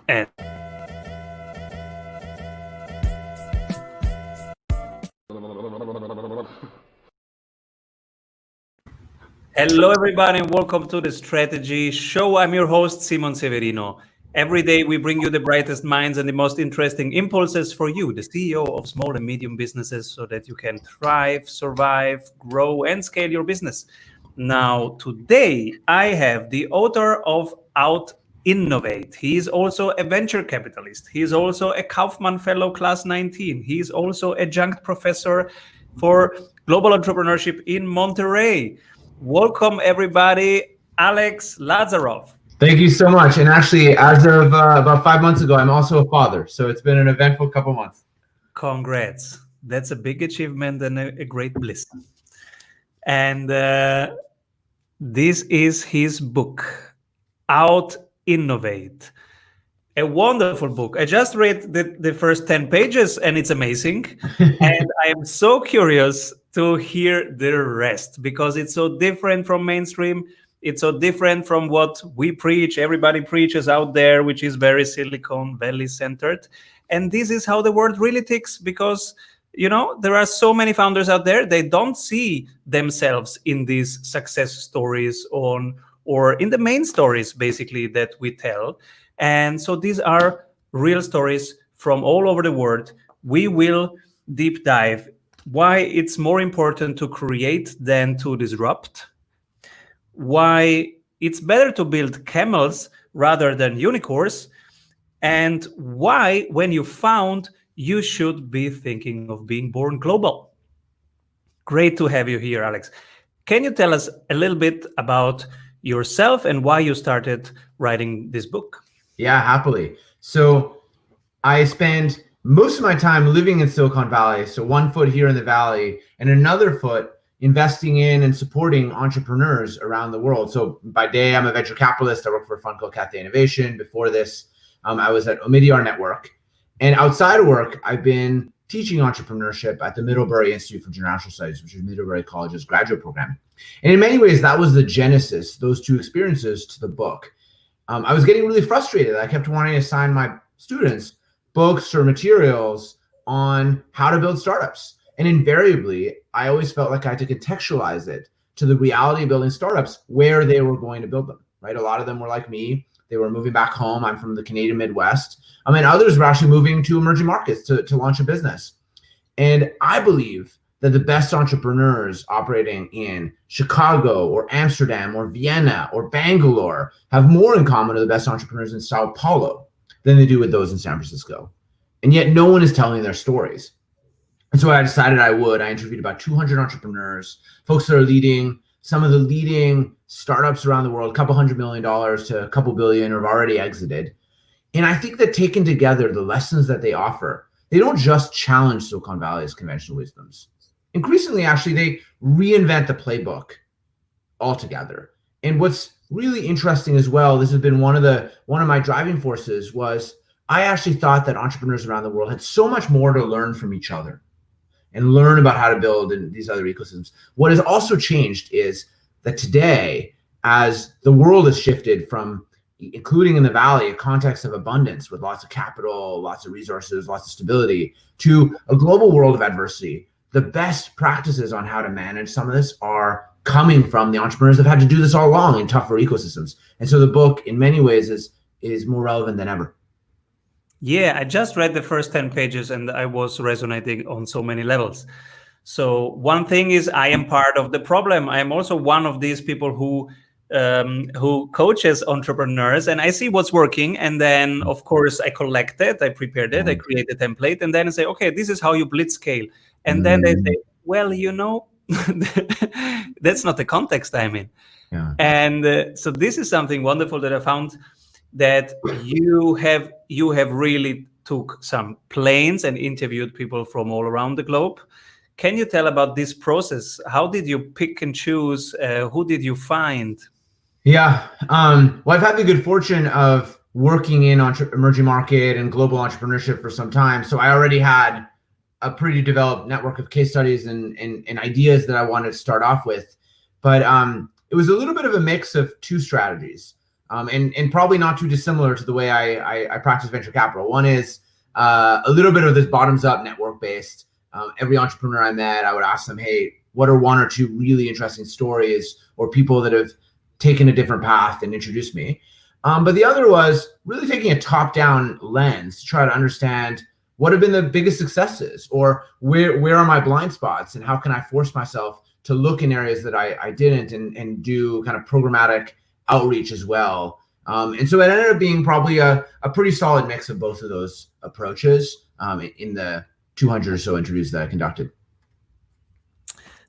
And hello, everybody, and welcome to the Strategy Show. I'm your host, Simon Severino. Every day, we bring you the brightest minds and the most interesting impulses for you, the CEO of small and medium businesses, so that you can thrive, survive, grow, and scale your business. Now, today, I have the author of Out-Innovate. He is also a venture capitalist. He is also a Kaufman Fellow Class 19. He is also Adjunct Professor for Global Entrepreneurship in Monterey. Welcome, everybody, Alex Lazarow. Thank you so much. And actually, as of about 5 months ago, I'm also a father. So it's been an eventful couple months. Congrats. That's a big achievement and a great bliss. And this is his book, Out-Innovate. A wonderful book. I just read the first 10 pages and it's amazing. And I am so curious to hear the rest because it's so different from mainstream. It's so different from what we preach, everybody preaches out there, which is very Silicon Valley centered. And this is how the world really ticks because, you know, there are so many founders out there, they don't see themselves in these success stories or in the main stories, basically, that we tell. And so these are real stories from all over the world. We will deep dive why it's more important to create than to disrupt, why it's better to build camels rather than unicorns, and why, when you found, you should be thinking of being born global. Great to have you here, Alex. Can you tell us a little bit about yourself and why you started writing this book? Yeah, happily. So I spend most of my time living in Silicon Valley. So 1 foot here in the Valley and another foot investing in and supporting entrepreneurs around the world. So by day, I'm a venture capitalist. I work for a fund called Cathay Innovation. Before this, I was at Omidyar Network. And outside of work, I've been teaching entrepreneurship at the Middlebury Institute for International Studies, which is Middlebury College's graduate program. And in many ways, that was the genesis, those two experiences, to the book. I was getting really frustrated. I kept wanting to assign my students books or materials on how to build startups. And invariably, I always felt like I had to contextualize it to the reality of building startups where they were going to build them, right? A lot of them were like me. They were moving back home. I'm from the Canadian Midwest. And others were actually moving to emerging markets to launch a business. And I believe that the best entrepreneurs operating in Chicago or Amsterdam or Vienna or Bangalore have more in common with the best entrepreneurs in Sao Paulo than they do with those in San Francisco. And yet no one is telling their stories. And so I decided I interviewed about 200 entrepreneurs, folks that are leading some of the leading startups around the world, a couple $100 million to a couple billion have already exited. And I think that taken together, the lessons that they offer, they don't just challenge Silicon Valley's conventional wisdoms. Increasingly, actually, they reinvent the playbook altogether. And what's really interesting as well, this has been one of my driving forces, was I actually thought that entrepreneurs around the world had so much more to learn from each other and learn about how to build in these other ecosystems. What has also changed is that today, as the world has shifted from, including in the Valley, a context of abundance with lots of capital, lots of resources, lots of stability, to a global world of adversity, the best practices on how to manage some of this are coming from the entrepreneurs that have had to do this all along in tougher ecosystems. And so the book, in many ways, is more relevant than ever. Yeah, I just read the first 10 pages and I was resonating on so many levels. So one thing is I am part of the problem. I am also one of these people who coaches entrepreneurs, and I see what's working. And then, of course, I collect it, I prepared it, I create a template, and then I say, okay, this is how you blitz scale. And then they say, well, you know, that's not the context I'm in. Yeah. And so this is something wonderful that I found, that you have really took some planes and interviewed people from all around the globe. Can you tell about this process? How did you pick and choose? Who did you find? Yeah, well, I've had the good fortune of working in emerging market and global entrepreneurship for some time. So I already had a pretty developed network of case studies and ideas that I wanted to start off with. But it was a little bit of a mix of two strategies. and probably not too dissimilar to the way I practice venture capital. One is a little bit of this bottoms-up network-based. Every entrepreneur I met, I would ask them, hey, what are one or two really interesting stories or people that have taken a different path and introduced me? But the other was really taking a top-down lens to try to understand what have been the biggest successes, or where are my blind spots, and how can I force myself to look in areas that I didn't, and do kind of programmatic outreach as well. And so it ended up being probably a pretty solid mix of both of those approaches in the 200 or so interviews that I conducted.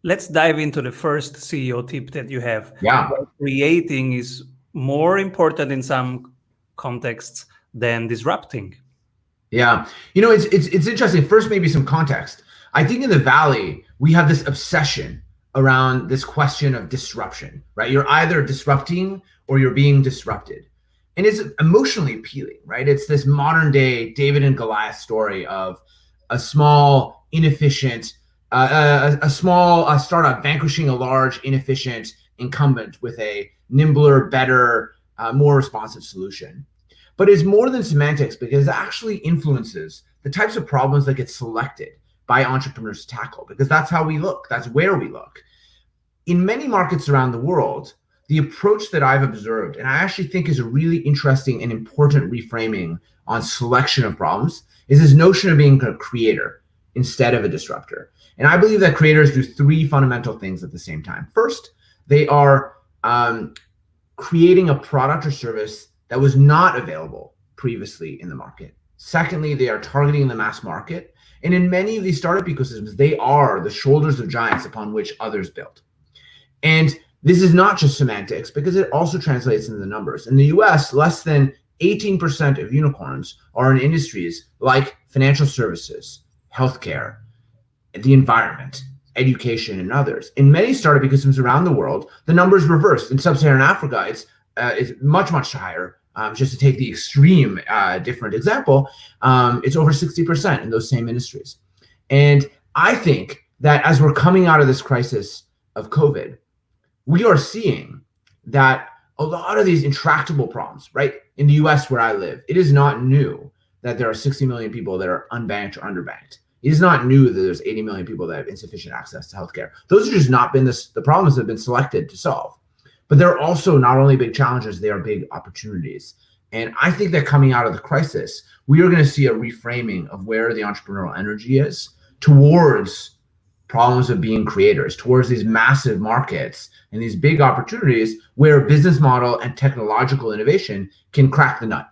Let's dive into the first CEO tip that you have. Yeah. Creating is more important in some contexts than disrupting. Yeah. It's interesting. First, maybe some context. I think in the Valley, we have this obsession around this question of disruption, right? You're either disrupting or you're being disrupted. And it's emotionally appealing, right? It's this modern day David and Goliath story of a small, inefficient, a small startup vanquishing a large, inefficient incumbent with a nimbler, better, more responsive solution. But it's more than semantics, because it actually influences the types of problems that get selected by entrepreneurs to tackle, because that's how we look. That's where we look. In many markets around the world, the approach that I've observed, and I actually think is a really interesting and important reframing on selection of problems, is this notion of being a creator instead of a disruptor. And I believe that creators do three fundamental things at the same time. First, they are creating a product or service that was not available previously in the market. Secondly, they are targeting the mass market. And in many of these startup ecosystems, they are the shoulders of giants upon which others build. And this is not just semantics, because it also translates into the numbers. In the US, less than 18% of unicorns are in industries like financial services, healthcare, the environment, education, and others. In many startup ecosystems around the world, the number is reversed. In sub-Saharan Africa, it's much, much higher. Just to take the extreme different example, it's over 60% in those same industries. And I think that as we're coming out of this crisis of COVID, we are seeing that a lot of these intractable problems, right? In the US where I live, it is not new that there are 60 million people that are unbanked or underbanked. It is not new that there's 80 million people that have insufficient access to healthcare. Those have just not been the problems that have been selected to solve. But they're also not only big challenges, they are big opportunities. And I think that coming out of the crisis, we are going to see a reframing of where the entrepreneurial energy is towards problems of being creators, towards these massive markets and these big opportunities where business model and technological innovation can crack the nut.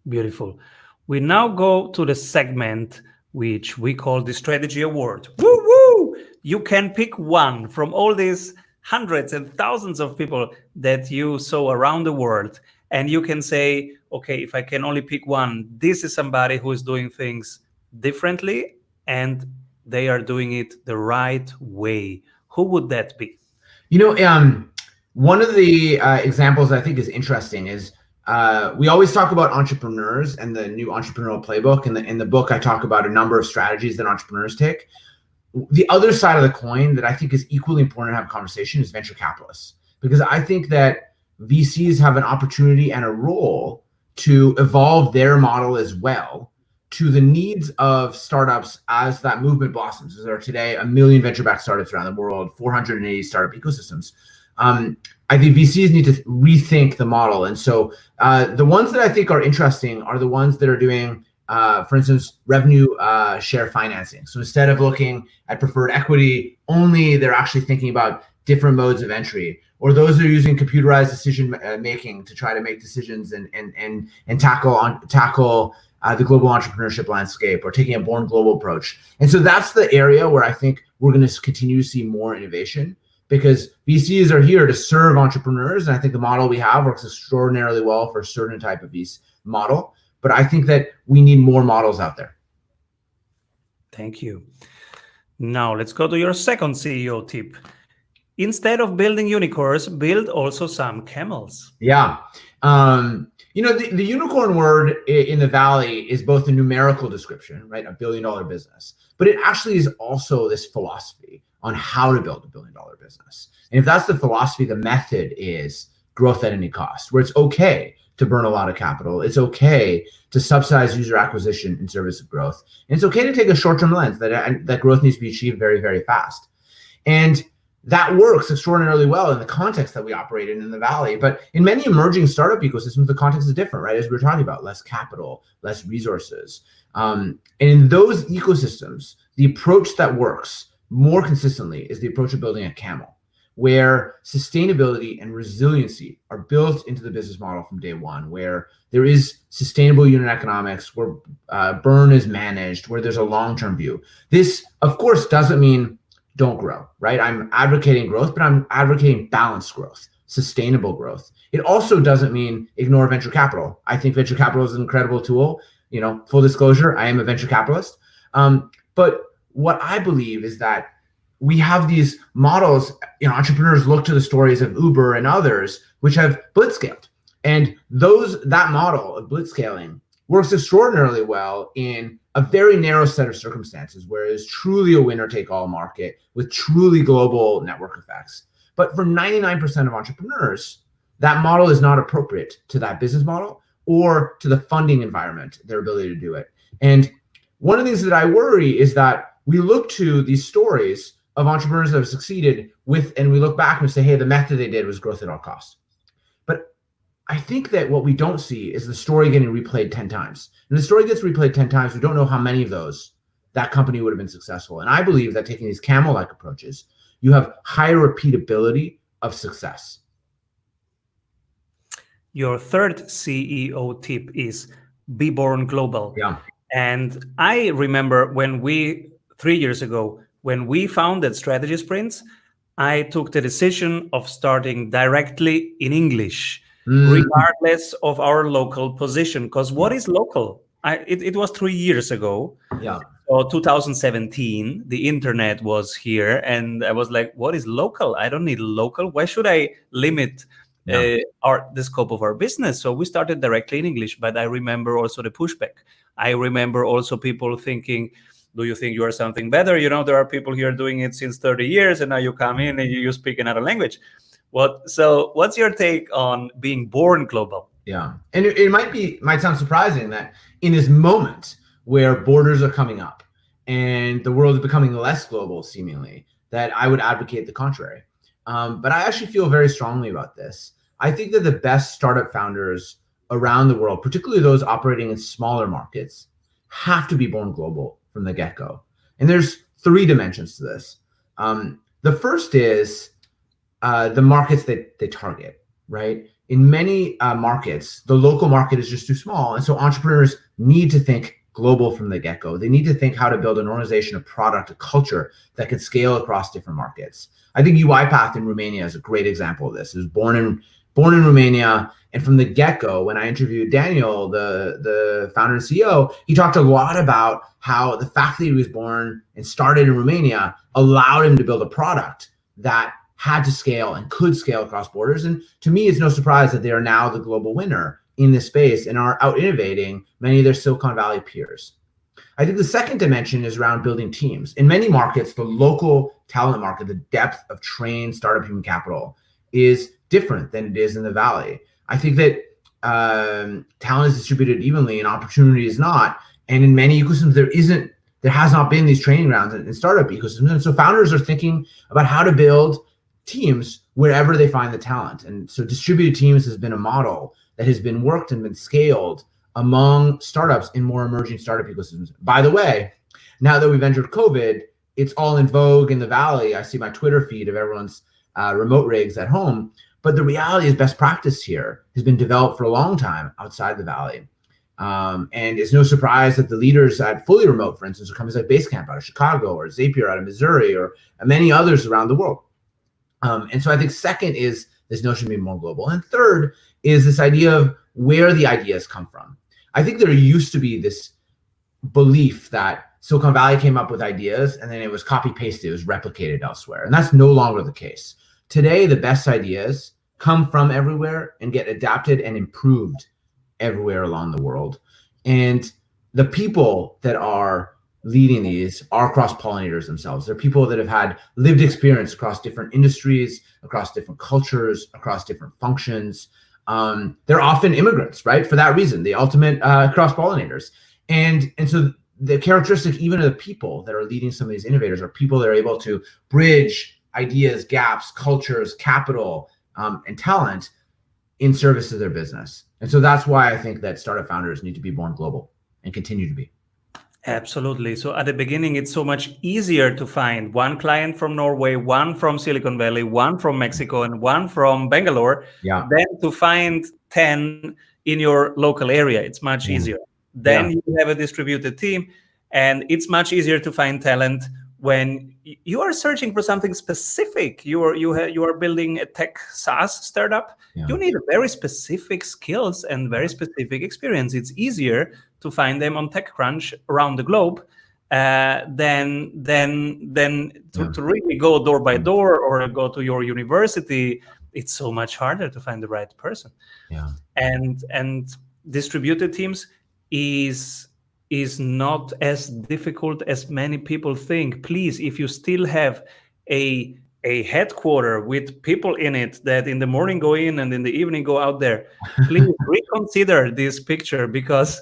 Beautiful. We now go to the segment which we call the Strategy Award. Woo woo! You can pick one from all these hundreds and thousands of people that you saw around the world. And you can say, okay, if I can only pick one, this is somebody who is doing things differently and they are doing it the right way. Who would that be? One of the examples I think is interesting is we always talk about entrepreneurs and the new entrepreneurial playbook. In the book, I talk about a number of strategies that entrepreneurs take. The other side of the coin that I think is equally important to have a conversation is venture capitalists, because I think that VCs have an opportunity and a role to evolve their model as well to the needs of startups as that movement blossoms. There are today 1 million venture-backed startups around the world, 480 startup ecosystems. I think VCs need to rethink the model. And so the ones that I think are interesting are the ones that are doing, for instance, revenue share financing. So instead of looking at preferred equity only, they're actually thinking about different modes of entry, or those that are using computerized decision making to try to make decisions and tackle the global entrepreneurship landscape, or taking a born global approach. And so that's the area where I think we're going to continue to see more innovation, because VCs are here to serve entrepreneurs. And I think the model we have works extraordinarily well for a certain type of VC model. But I think that we need more models out there. Thank you. Now let's go to your second CEO tip. Instead of building unicorns, build also some camels. Yeah. The unicorn word in the Valley is both a numerical description, right? $1 billion business, but it actually is also this philosophy on how to build $1 billion business. And if that's the philosophy, the method is growth at any cost, where it's okay to burn a lot of capital. It's okay to subsidize user acquisition in service of growth. And it's okay to take a short-term lens that growth needs to be achieved very, very fast. And that works extraordinarily well in the context that we operate in the Valley. But in many emerging startup ecosystems, the context is different, right? As we were talking about, less capital, less resources. And in those ecosystems, the approach that works more consistently is the approach of building a Camel, where sustainability and resiliency are built into the business model from day one, where there is sustainable unit economics, where burn is managed, where there's a long-term view. This, of course, doesn't mean don't grow, right? I'm advocating growth, but I'm advocating balanced growth, sustainable growth. It also doesn't mean ignore venture capital. I think venture capital is an incredible tool. You know, full disclosure, I am a venture capitalist. But what I believe is that we have these models, you know, entrepreneurs look to the stories of Uber and others, which have blitzscaled. And that model of blitzscaling works extraordinarily well in a very narrow set of circumstances, where it's truly a winner-take-all market with truly global network effects. But for 99% of entrepreneurs, that model is not appropriate to that business model or to the funding environment, their ability to do it. And one of the things that I worry is that we look to these stories of entrepreneurs that have succeeded and we look back and we say, hey, the method they did was growth at all costs. But I think that what we don't see is the story getting replayed 10 times. And the story gets replayed 10 times, we don't know how many of those that company would have been successful. And I believe that taking these Camel-like approaches, you have higher repeatability of success. Your third CEO tip is be born global. Yeah. And I remember 3 years ago, when we founded Strategy Sprints, I took the decision of starting directly in English, regardless of our local position. Because what is local? It was 3 years ago. Yeah. So 2017, the internet was here, and I was like, what is local? I don't need local. Why should I limit the scope of our business? So we started directly in English, but I remember also the pushback. I remember also people thinking, do you think you are something better? You know, there are people here doing it since 30 years, and now you come in and you speak another language. So what's your take on being born global? Yeah, and it might sound surprising that in this moment where borders are coming up and the world is becoming less global, seemingly, that I would advocate the contrary. But I actually feel very strongly about this. I think that the best startup founders around the world, particularly those operating in smaller markets, have to be born global from the get-go. And there's 3 dimensions to this. The first is the markets that they target, right? In many markets, the local market is just too small. And so entrepreneurs need to think global from the get-go. They need to think how to build an organization, a product, a culture that can scale across different markets. I think UiPath in Romania is a great example of this. It was born in Romania. And from the get-go, when I interviewed Daniel, the founder and CEO, he talked a lot about how the fact that he was born and started in Romania allowed him to build a product that had to scale and could scale across borders. And to me, it's no surprise that they are now the global winner in this space and are out-innovating many of their Silicon Valley peers. I think the second dimension is around building teams. In many markets, the local talent market, the depth of trained startup human capital is different than it is in the Valley. I think that talent is distributed evenly and opportunity is not. And in many ecosystems, there has not been these training grounds in startup ecosystems. And so founders are thinking about how to build teams wherever they find the talent. And so distributed teams has been a model that has been worked and been scaled among startups in more emerging startup ecosystems. By the way, now that we've entered COVID, it's all in vogue in the Valley. I see my Twitter feed of everyone's remote rigs at home. But the reality is best practice here has been developed for a long time outside the Valley. And it's no surprise that the leaders at fully remote, for instance, are companies like Basecamp out of Chicago or Zapier out of Missouri or many others around the world. And so I think second is this notion of being more global. And third is this idea of where the ideas come from. I think there used to be this belief that Silicon Valley came up with ideas and then it was copy-pasted, it was replicated elsewhere. And that's no longer the case. Today, the best ideas come from everywhere and get adapted and improved everywhere along the world. And the people that are leading these are cross-pollinators themselves. They're people that have had lived experience across different industries, across different cultures, across different functions. They're often immigrants, right? For that reason, the ultimate cross-pollinators. And so the characteristic even of the people that are leading some of these innovators are people that are able to bridge ideas, gaps, cultures, capital, and talent in service of their business. And so that's why I think that startup founders need to be born global and continue to be. Absolutely. So at the beginning, it's so much easier to find one client from Norway, one from Silicon Valley, one from Mexico, and one from Bangalore, than to find 10 in your local area. It's much easier. Then you have a distributed team, and it's much easier to find talent when you are searching for something specific. You are building a tech SaaS startup. You need very specific skills and very specific experience. It's easier to find them on TechCrunch around the globe than to really go door by door or go to your university. It's so much harder to find the right person. And distributed teams is not as difficult as many people think. Please, if you still have a headquarter with people in it that in the morning go in and in the evening go out there, please reconsider this picture, because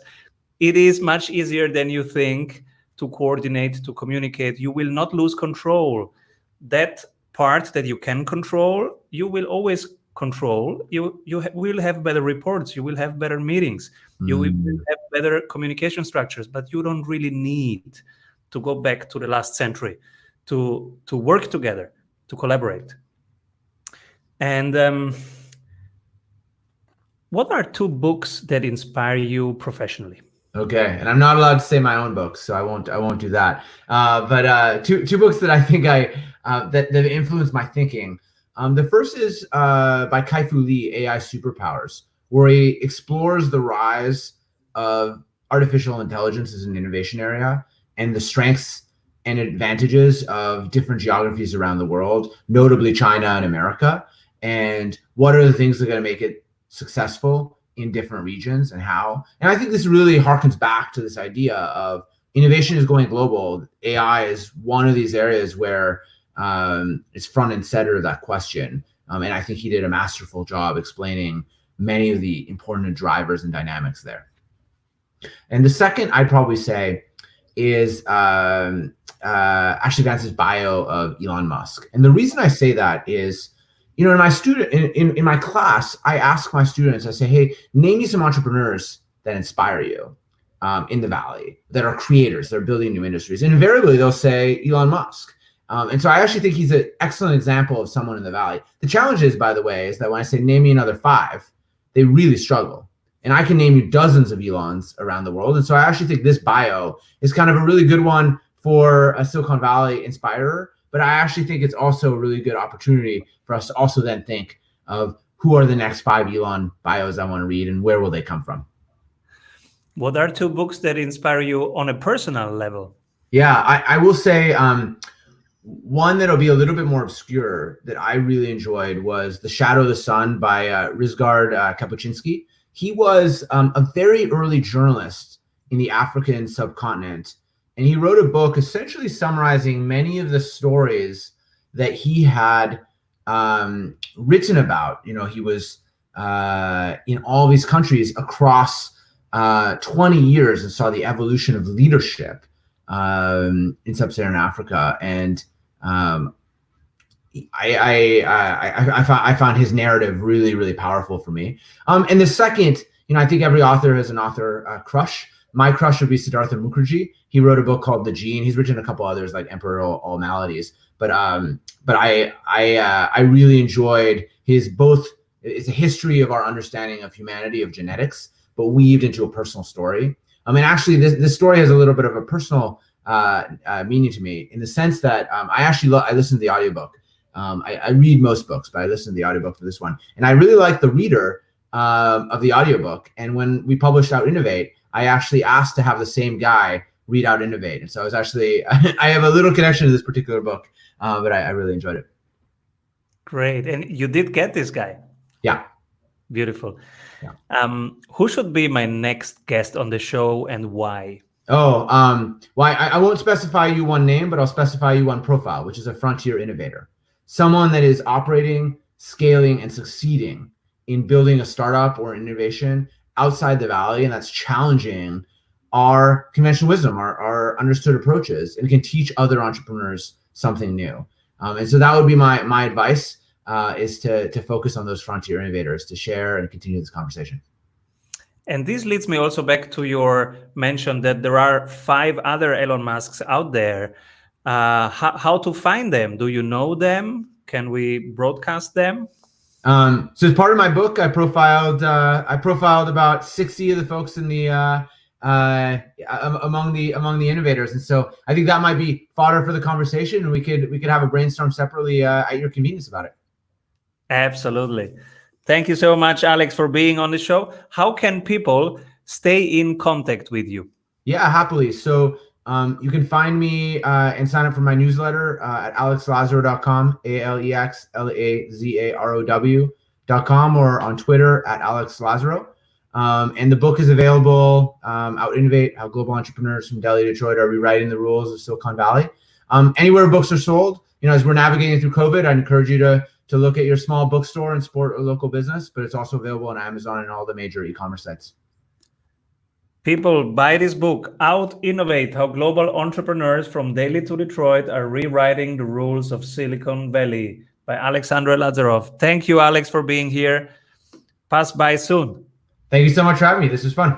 it is much easier than you think to coordinate, to communicate. You will not lose control. That part that you can control, you will always control. You will have better reports. You will have better meetings. You will have better communication structures. But you don't really need to go back to the last century to work together, to collaborate. And what are 2 books that inspire you professionally? Okay, and I'm not allowed to say my own books, so I won't do that. But two books that I think that influenced my thinking. The first is by Kai-Fu Lee, AI Superpowers, where he explores the rise of artificial intelligence as an innovation area and the strengths and advantages of different geographies around the world, notably China and America, and what are the things that are going to make it successful in different regions and how. And I think this really harkens back to this idea of innovation is going global. AI is one of these areas where it's front and center of that question. And I think he did a masterful job explaining many of the important drivers and dynamics there. And the second I'd probably say is Ashley Vance's bio of Elon Musk. And the reason I say that is, in my class, I ask my students, I say, hey, name me some entrepreneurs that inspire you in the Valley, that are creators, that are building new industries. And invariably, they'll say Elon Musk. And so I actually think he's an excellent example of someone in the Valley. The challenge is, by the way, is that when I say name me another 5, they really struggle. And I can name you dozens of Elons around the world. And so I actually think this bio is kind of a really good one for a Silicon Valley inspirer. But I actually think it's also a really good opportunity for us to also then think of who are the next 5 Elon bios I want to read and where will they come from. What are 2 books that inspire you on a personal level? Yeah, I will say one that'll be a little bit more obscure that I really enjoyed was The Shadow of the Sun by Rizgard Kapuscinski. He was a very early journalist in the African subcontinent. And he wrote a book essentially summarizing many of the stories that he had written about. He was in all these countries across 20 years and saw the evolution of leadership in sub-Saharan Africa. And I found his narrative really, really powerful for me. And the second, I think every author has an author crush. My crush would be Siddhartha Mukherjee. He wrote a book called The Gene. He's written a couple others like Emperor of All Maladies. But I really enjoyed his both. It's a history of our understanding of humanity, of genetics, but weaved into a personal story. I mean, actually, this story has a little bit of a personal meaning to me in the sense that I listen to the audiobook. I read most books, but I listen to the audiobook for this one. And I really like the reader of the audiobook. And when we published Out-Innovate, I actually asked to have the same guy read Out-Innovate. And so I was actually, I have a little connection to this particular book, but I really enjoyed it. Great. And you did get this guy? Yeah. Beautiful. Yeah. Who should be my next guest on the show and why? Oh, well, I won't specify you one name, but I'll specify you one profile, which is a frontier innovator. Someone that is operating, scaling, and succeeding in building a startup or innovation outside the Valley, and that's challenging our conventional wisdom, our understood approaches, and can teach other entrepreneurs something new. And so that would be my advice, is to focus on those frontier innovators, to share and continue this conversation. And this leads me also back to your mention that there are 5 other Elon Musks out there. How to find them? Do you know them? Can we broadcast them? So as part of my book, I profiled about 60 of the folks in the among the innovators, and so I think that might be fodder for the conversation, and we could have a brainstorm separately at your convenience about it. Absolutely. Thank you so much, Alex, for being on the show. How can people stay in contact with you? Yeah, happily. So you can find me and sign up for my newsletter at alexlazarow.com, ALEXLAZAROW.com, or on Twitter at alexlazarow. And the book is available, Out-Innovate, How Global Entrepreneurs from Delhi to Detroit Are Rewriting the Rules of Silicon Valley. Anywhere books are sold. As we're navigating through COVID, I'd encourage you to look at your small bookstore and support a local business, but it's also available on Amazon and all the major e-commerce sites. People, buy this book, Out-Innovate, How Global Entrepreneurs from Delhi to Detroit Are Rewriting the Rules of Silicon Valley by Alexandre Lazarow. Thank you, Alex, for being here. Pass by soon. Thank you so much for having me. This was fun.